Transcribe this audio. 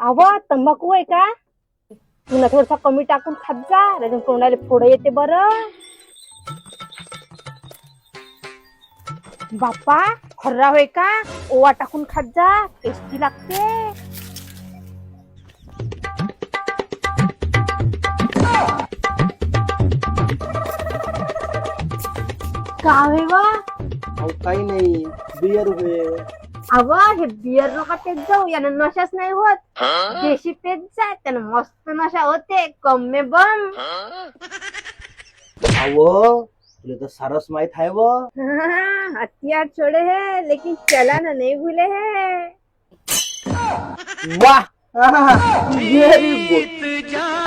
अव तंबाखू आहे का? तुला थोडसा कमी टाकून खात जा, नाही तोंडाला फोड येते बरं. बाप्पा खर्रा होय का? ओवा टाकून खात जा, टेस्टी लागते. का होय वा? अहो काही नाही, बियर होय. अव हे बियर नका पेत जाऊ, यानं नशाच नाही होत. देशी पेत जा, त्यानं मस्त नशा होते. कम में बम. अहो तुला तर सरस माहित आहे व. हथियार छोड़े है लेकिन चलन नहीं भूले है. वाह व्हेरी गुड.